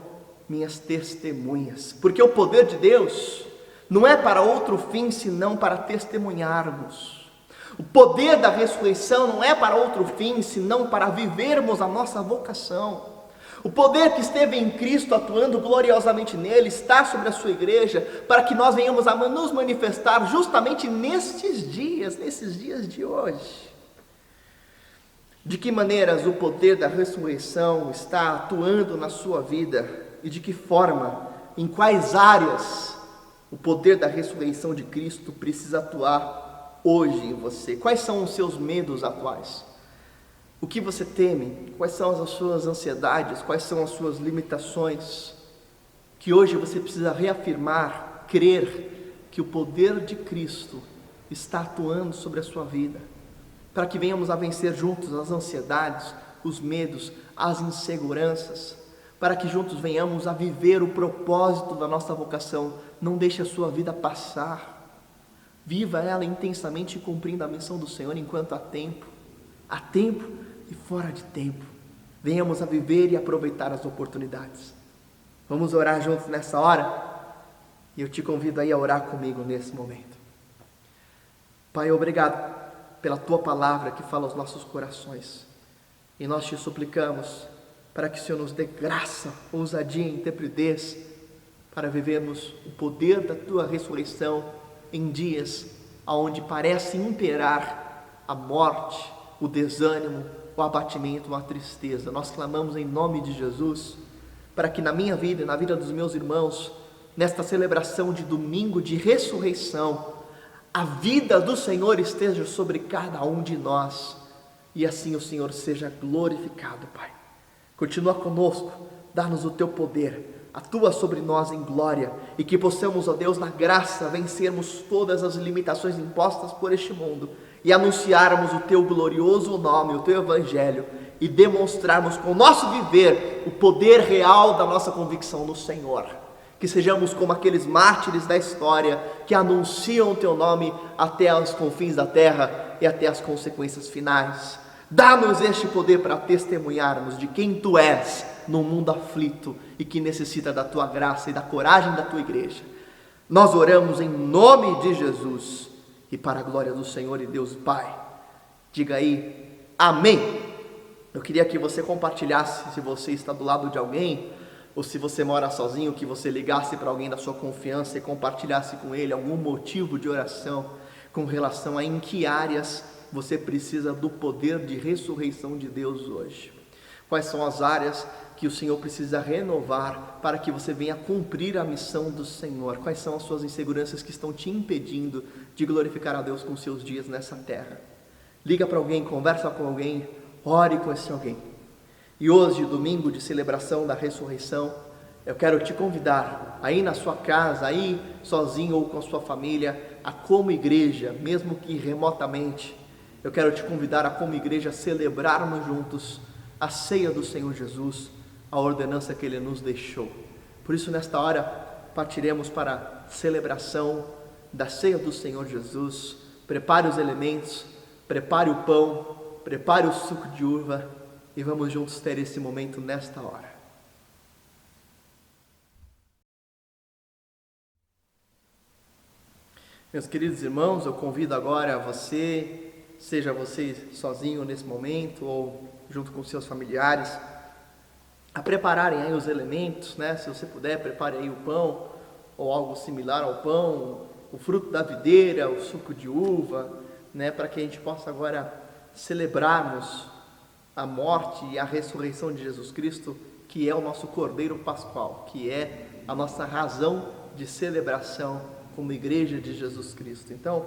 minhas testemunhas. Porque o poder de Deus não é para outro fim senão para testemunharmos. O poder da ressurreição não é para outro fim senão para vivermos a nossa vocação. O poder que esteve em Cristo atuando gloriosamente nele está sobre a sua igreja, para que nós venhamos a nos manifestar justamente nesses dias de hoje. De que maneiras o poder da ressurreição está atuando na sua vida e de que forma, em quais áreas o poder da ressurreição de Cristo precisa atuar hoje em você? Quais são os seus medos atuais? O que você teme? Quais são as suas ansiedades? Quais são as suas limitações? Que hoje você precisa reafirmar, crer que o poder de Cristo está atuando sobre a sua vida, para que venhamos a vencer juntos as ansiedades, os medos, as inseguranças, para que juntos venhamos a viver o propósito da nossa vocação. Não deixe a sua vida passar, viva ela intensamente, cumprindo a missão do Senhor enquanto há tempo e fora de tempo. Venhamos a viver e aproveitar as oportunidades. Vamos orar juntos nessa hora? E eu te convido aí a orar comigo nesse momento. Pai, obrigado pela Tua palavra que fala aos nossos corações. E nós te suplicamos para que o Senhor nos dê graça, ousadia e intrepidez para vivermos o poder da Tua ressurreição em dias onde parece imperar a morte, o desânimo, o abatimento, a tristeza. Nós clamamos em nome de Jesus para que na minha vida e na vida dos meus irmãos, nesta celebração de domingo de ressurreição, a vida do Senhor esteja sobre cada um de nós, e assim o Senhor seja glorificado, Pai. Continua conosco, dá-nos o Teu poder, atua sobre nós em glória, e que possamos, ó Deus, na graça, vencermos todas as limitações impostas por este mundo, e anunciarmos o Teu glorioso nome, o Teu Evangelho, e demonstrarmos com o nosso viver o poder real da nossa convicção no Senhor. Que sejamos como aqueles mártires da história que anunciam o Teu nome até os confins da terra e até as consequências finais. Dá-nos este poder para testemunharmos de quem Tu és num mundo aflito e que necessita da Tua graça e da coragem da Tua igreja. Nós oramos em nome de Jesus e para a glória do Senhor e Deus Pai. Diga aí, amém. Eu queria que você compartilhasse, se você está do lado de alguém, ou se você mora sozinho, que você ligasse para alguém da sua confiança e compartilhasse com ele algum motivo de oração com relação a em que áreas você precisa do poder de ressurreição de Deus hoje. Quais são as áreas que o Senhor precisa renovar para que você venha cumprir a missão do Senhor? Quais são as suas inseguranças que estão te impedindo de glorificar a Deus com seus dias nessa terra? Liga para alguém, conversa com alguém, ore com esse alguém. E hoje, domingo de celebração da ressurreição, eu quero te convidar, aí na sua casa, aí sozinho ou com a sua família, a como igreja, mesmo que remotamente, eu quero te convidar a como igreja celebrarmos juntos a ceia do Senhor Jesus, a ordenança que Ele nos deixou. Por isso, nesta hora, partiremos para a celebração da ceia do Senhor Jesus. Prepare os elementos, prepare o pão, prepare o suco de uva e vamos juntos ter esse momento nesta hora. Meus queridos irmãos, eu convido agora você, seja você sozinho nesse momento ou junto com seus familiares, a prepararem aí os elementos, né? Se você puder, prepare aí o pão ou algo similar ao pão, o fruto da videira, o suco de uva, né? Para que a gente possa agora celebrarmos a morte e a ressurreição de Jesus Cristo, que é o nosso Cordeiro Pascual, que é a nossa razão de celebração como Igreja de Jesus Cristo. Então,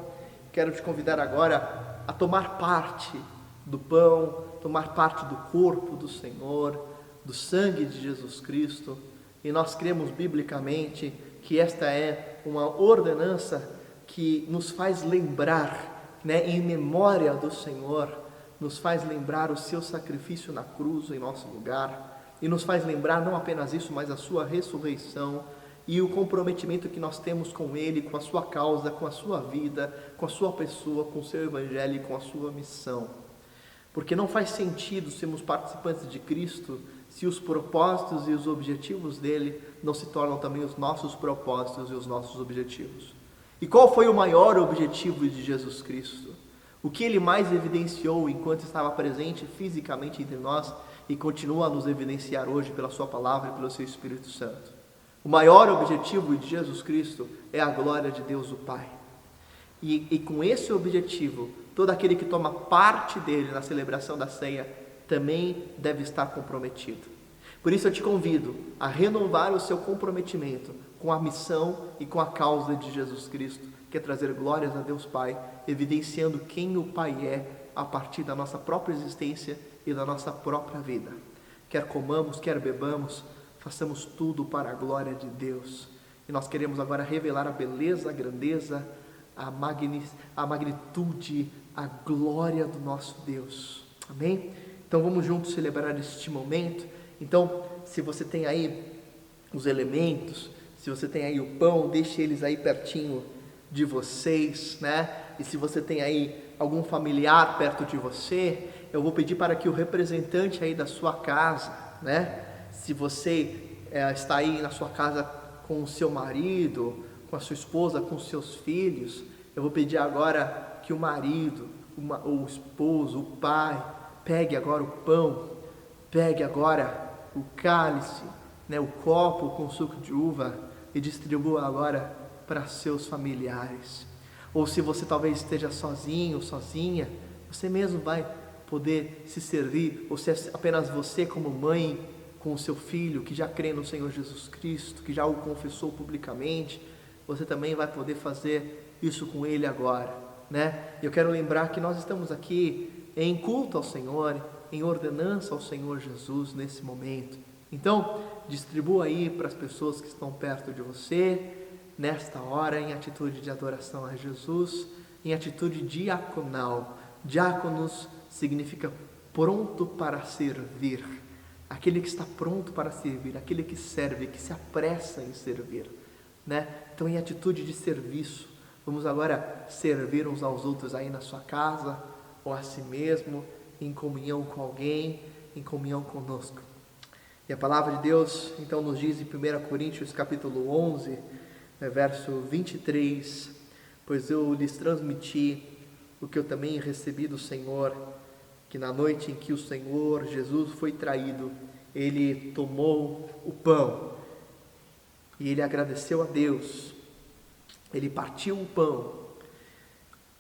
quero te convidar agora a tomar parte do pão, tomar parte do corpo do Senhor, do sangue de Jesus Cristo, e nós cremos biblicamente que esta é uma ordenança que nos faz lembrar, né, em memória do Senhor, nos faz lembrar o seu sacrifício na cruz em nosso lugar, e nos faz lembrar não apenas isso, mas a sua ressurreição e o comprometimento que nós temos com Ele, com a sua causa, com a sua vida, com a sua pessoa, com o seu evangelho e com a sua missão. Porque não faz sentido sermos participantes de Cristo se os propósitos e os objetivos dele não se tornam também os nossos propósitos e os nossos objetivos. E qual foi o maior objetivo de Jesus Cristo? O que ele mais evidenciou enquanto estava presente fisicamente entre nós e continua a nos evidenciar hoje pela sua palavra e pelo seu Espírito Santo? O maior objetivo de Jesus Cristo é a glória de Deus o Pai. E com esse objetivo, todo aquele que toma parte dele na celebração da ceia também deve estar comprometido. Por isso eu te convido a renovar o seu comprometimento com a missão e com a causa de Jesus Cristo, que é trazer glórias a Deus Pai, evidenciando quem o Pai é a partir da nossa própria existência e da nossa própria vida. Quer comamos, quer bebamos, façamos tudo para a glória de Deus. E nós queremos agora revelar a beleza, a grandeza, a magnitude, a glória do nosso Deus. Amém? Então vamos juntos celebrar este momento. Então, se você tem aí os elementos, se você tem aí o pão, deixe eles aí pertinho de vocês, né? E se você tem aí algum familiar perto de você, eu vou pedir para que o representante aí da sua casa, né? Se você está aí na sua casa com o seu marido, com a sua esposa, com os seus filhos, eu vou pedir agora que o marido, o esposo, o pai, pegue agora o pão, pegue agora o cálice, né, o copo com suco de uva e distribua agora para seus familiares. Ou se você talvez esteja sozinho, sozinha, você mesmo vai poder se servir, ou se é apenas você como mãe com o seu filho que já crê no Senhor Jesus Cristo, que já o confessou publicamente, você também vai poder fazer isso com ele agora, né? Eu quero lembrar que nós estamos aqui em culto ao Senhor, em ordenança ao Senhor Jesus nesse momento. Então, distribua aí para as pessoas que estão perto de você, nesta hora, em atitude de adoração a Jesus, em atitude diaconal. Diáconos significa pronto para servir. Aquele que está pronto para servir, aquele que serve, que se apressa em servir, né? Então, em atitude de serviço, vamos agora servir uns aos outros aí na sua casa, ou a si mesmo, em comunhão com alguém, em comunhão conosco. E a palavra de Deus, então, nos diz em 1 Coríntios capítulo 11, verso 23, pois eu lhes transmiti o que eu também recebi do Senhor, que na noite em que o Senhor Jesus foi traído, ele tomou o pão e ele agradeceu a Deus, ele partiu o pão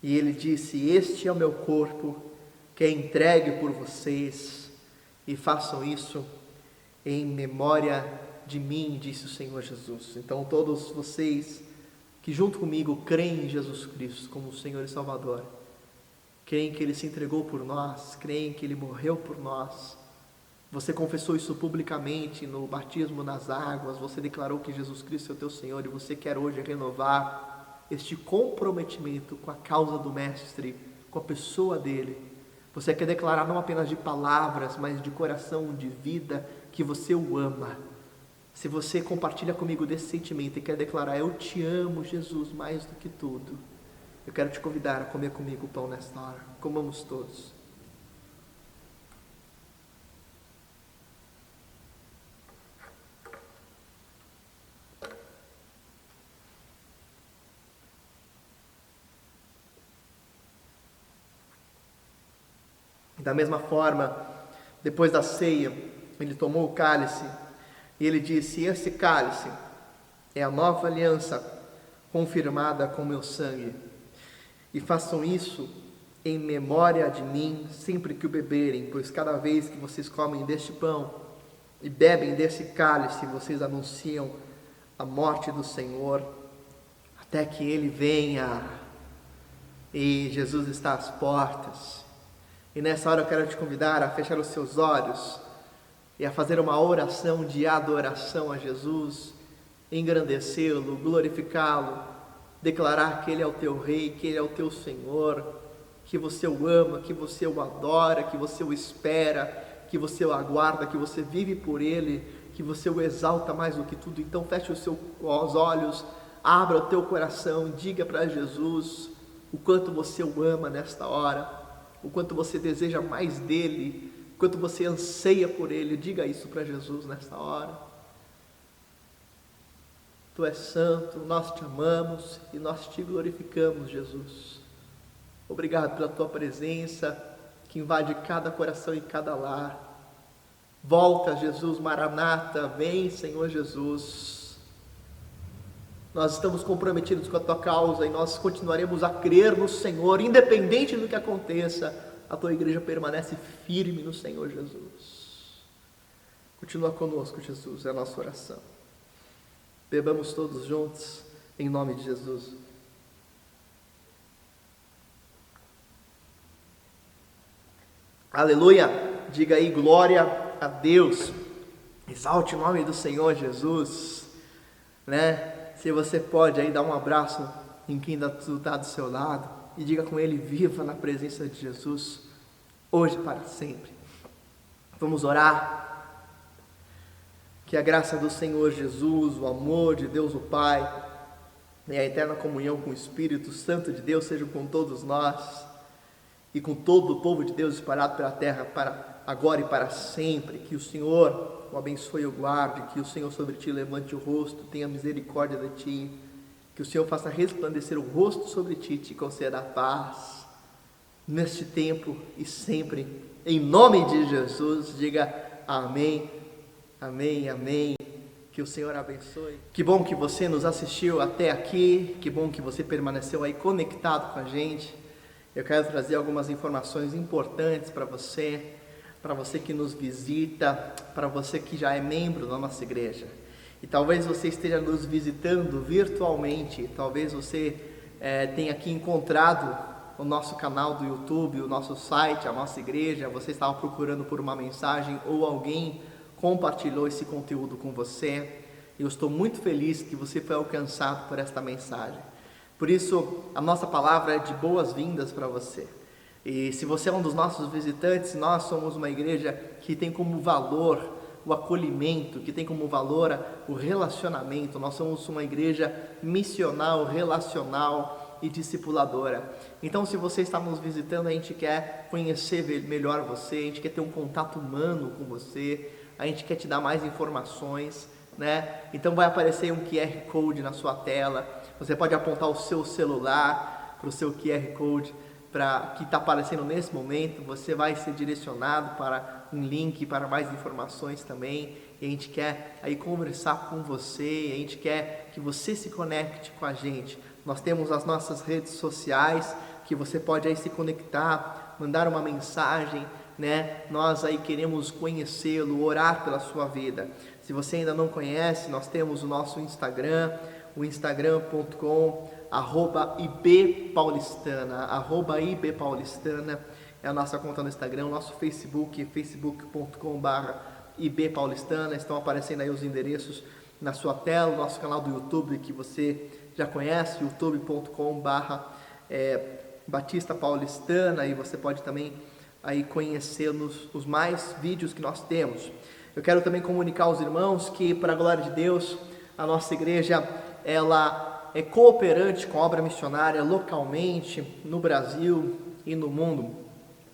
e ele disse: este é o meu corpo que é entregue por vocês, e façam isso em memória de mim, disse o Senhor Jesus. Então todos vocês que junto comigo creem em Jesus Cristo como Senhor e Salvador, creem que Ele se entregou por nós, creem que Ele morreu por nós, você confessou isso publicamente no batismo nas águas, você declarou que Jesus Cristo é o teu Senhor e você quer hoje renovar este comprometimento com a causa do Mestre, com a pessoa dele. Você quer declarar não apenas de palavras, mas de coração, de vida, que você o ama. Se você compartilha comigo desse sentimento e quer declarar: eu te amo, Jesus, mais do que tudo, eu quero te convidar a comer comigo o pão nesta hora. Comamos todos. Da mesma forma, depois da ceia, ele tomou o cálice e ele disse: esse cálice é a nova aliança confirmada com meu sangue. E façam isso em memória de mim sempre que o beberem, pois cada vez que vocês comem deste pão e bebem desse cálice, vocês anunciam a morte do Senhor até que Ele venha. E Jesus está às portas. E nessa hora eu quero te convidar a fechar os seus olhos e a fazer uma oração de adoração a Jesus, engrandecê-lo, glorificá-lo, declarar que Ele é o teu Rei, que Ele é o teu Senhor, que você o ama, que você o adora, que você o espera, que você o aguarda, que você vive por Ele, que você o exalta mais do que tudo. Então feche os seus olhos, abra o teu coração, diga para Jesus o quanto você o ama nesta hora, o quanto você deseja mais dele, o quanto você anseia por ele. Diga isso para Jesus nesta hora. Tu és santo, nós te amamos e nós te glorificamos, Jesus. Obrigado pela tua presença que invade cada coração e cada lar. Volta, Jesus, Maranata, vem, Senhor Jesus. Nós estamos comprometidos com a tua causa e nós continuaremos a crer no Senhor, independente do que aconteça. A tua igreja permanece firme no Senhor Jesus. Continua conosco, Jesus, é a nossa oração. Bebamos todos juntos, em nome de Jesus. Aleluia! Diga aí, glória a Deus. Exalte o nome do Senhor Jesus, né? Se você pode aí dar um abraço em quem está do seu lado e diga com ele: viva na presença de Jesus, hoje e para sempre. Vamos orar. Que a graça do Senhor Jesus, o amor de Deus o Pai e a eterna comunhão com o Espírito Santo de Deus sejam com todos nós e com todo o povo de Deus espalhado pela terra para agora e para sempre. Que o Senhor o abençoe e o guarde, que o Senhor sobre ti levante o rosto, tenha misericórdia de ti, que o Senhor faça resplandecer o rosto sobre ti e te conceda a paz neste tempo e sempre, em nome de Jesus. Diga amém, amém, amém. Que o Senhor abençoe. Que bom que você nos assistiu até aqui, que bom que você permaneceu aí conectado com a gente. Eu quero trazer algumas informações importantes para você que nos visita, para você que já é membro da nossa igreja. E talvez você esteja nos visitando virtualmente, talvez você tenha aqui encontrado o nosso canal do YouTube, o nosso site, a nossa igreja, você estava procurando por uma mensagem ou alguém compartilhou esse conteúdo com você. Eu estou muito feliz que você foi alcançado por esta mensagem. Por isso, a nossa palavra é de boas-vindas para você. E se você é um dos nossos visitantes, nós somos uma igreja que tem como valor o acolhimento, que tem como valor o relacionamento. Nós somos uma igreja missional, relacional e discipuladora. Então, se você está nos visitando, a gente quer conhecer melhor você, a gente quer ter um contato humano com você, a gente quer te dar mais informações, né? Então vai aparecer um QR Code na sua tela, você pode apontar o seu celular para o seu QR Code que está aparecendo nesse momento, você vai ser direcionado para um link para mais informações também, e a gente quer aí conversar com você, a gente quer que você se conecte com a gente. Nós temos as nossas redes sociais, que você pode aí se conectar, mandar uma mensagem, né? Nós aí queremos conhecê-lo, orar pela sua vida. Se você ainda não conhece, nós temos o nosso Instagram, o instagram.com/ibpaulistana, @ibpaulistana é a nossa conta no Instagram. O nosso Facebook, facebook.com/ibpaulistana, estão aparecendo aí os endereços na sua tela. O nosso canal do YouTube, que você já conhece, youtube.com/Batista Paulistana, e você pode também aí conhecer os mais vídeos que nós temos. Eu quero também comunicar aos irmãos que, para a glória de Deus, a nossa igreja, ela é cooperante com a obra missionária localmente no Brasil e no mundo.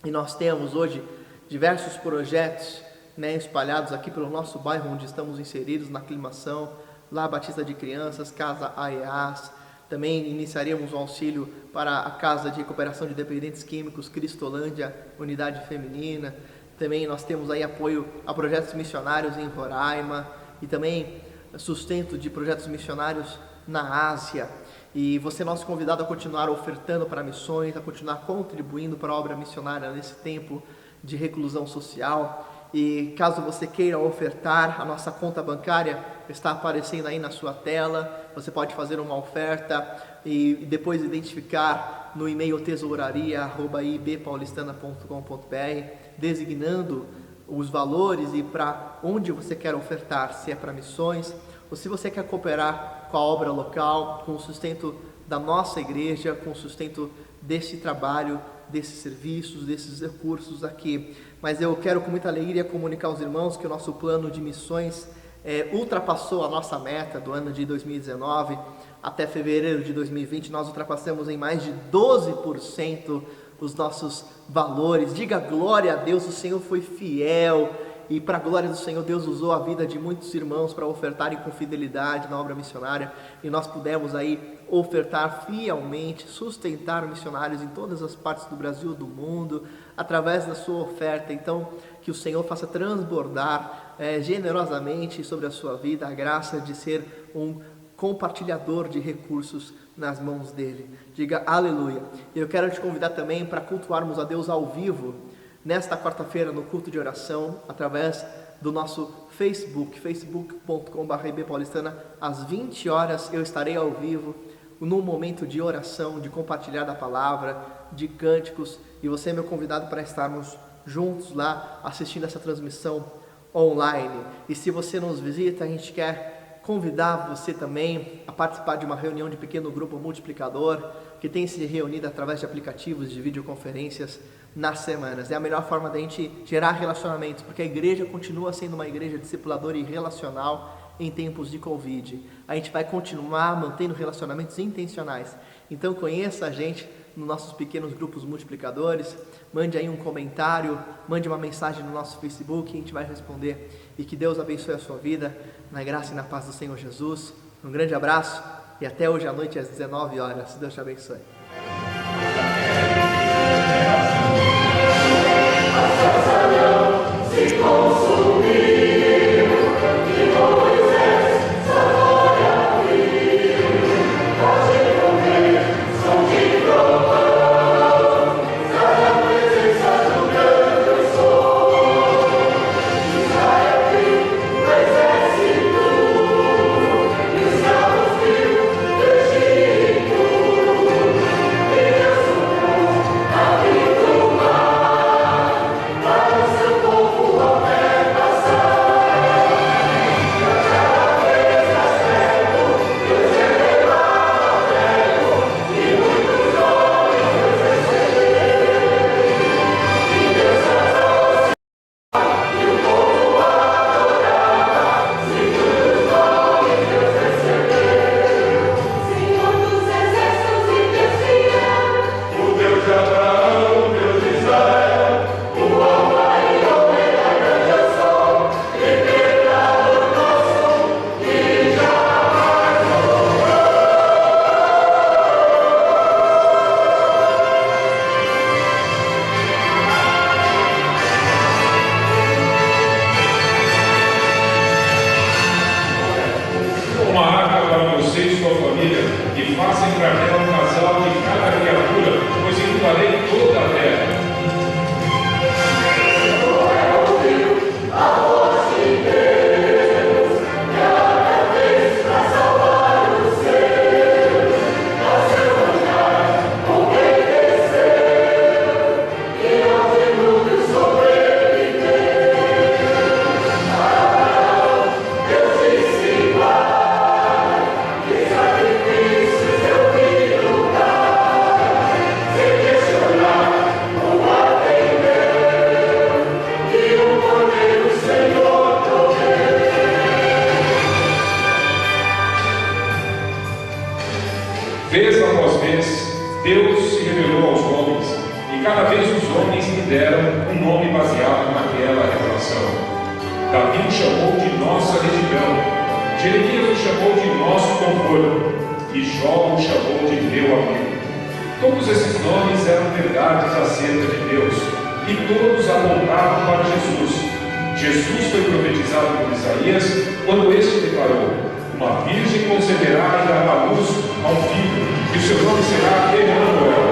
E nós temos hoje diversos projetos, espalhados aqui pelo nosso bairro onde estamos inseridos, na Aclimação, lá Batista de Crianças, Casa AEAS. Também iniciaremos um auxílio para a Casa de Recuperação de Dependentes Químicos, Cristolândia, Unidade Feminina. Também nós temos aí apoio a projetos missionários em Roraima e também sustento de projetos missionários na Ásia. E você é nosso convidado a continuar ofertando para missões, a continuar contribuindo para a obra missionária nesse tempo de reclusão social. E caso você queira ofertar, a nossa conta bancária está aparecendo aí na sua tela. Você pode fazer uma oferta e depois identificar no e-mail tesouraria@ibpaulistana.com.br, designando os valores e para onde você quer ofertar, se é para missões ou se você quer cooperar com a obra local, com o sustento da nossa igreja, com o sustento desse trabalho, desses serviços, desses recursos aqui. Mas eu quero com muita alegria comunicar aos irmãos que o nosso plano de missões ultrapassou a nossa meta do ano de 2019. Até fevereiro de 2020 nós ultrapassamos em mais de 12% os nossos valores. Diga glória a Deus, o Senhor foi fiel. E para a glória do Senhor, Deus usou a vida de muitos irmãos para ofertarem com fidelidade na obra missionária. E nós pudemos aí ofertar fielmente, sustentar missionários em todas as partes do Brasil e do mundo, através da sua oferta. Então, que o Senhor faça transbordar generosamente sobre a sua vida a graça de ser um compartilhador de recursos nas mãos dele. Diga aleluia. Eu quero te convidar também para cultuarmos a Deus ao vivo nesta quarta-feira no culto de oração, através do nosso Facebook, facebook.com/ibpaulistana. Às 20 horas eu estarei ao vivo, num momento de oração, de compartilhar da palavra, de cânticos, e você é meu convidado para estarmos juntos lá, assistindo essa transmissão online. E se você nos visita, a gente quer convidar você também a participar de uma reunião de pequeno grupo multiplicador, que tem se reunido através de aplicativos de videoconferências nas semanas. É a melhor forma da gente gerar relacionamentos, porque a igreja continua sendo uma igreja discipuladora e relacional em tempos de Covid. A gente vai continuar mantendo relacionamentos intencionais. Então conheça a gente nos nossos pequenos grupos multiplicadores, mande aí um comentário, mande uma mensagem no nosso Facebook, a gente vai responder. E que Deus abençoe a sua vida, na graça e na paz do Senhor Jesus. Um grande abraço e até hoje à noite às 19 horas. Deus te abençoe. cada vez os homens lhe deram um nome baseado naquela revelação. Davi o chamou de nossa retidão, Jeremias o chamou de nosso conforto, e Jó o chamou de meu amigo. Todos esses nomes eram verdades acerca de Deus, e todos apontavam para Jesus. Jesus foi profetizado por Isaías quando este declarou: uma virgem conceberá e dará luz a um filho, e o seu nome será Emanuel.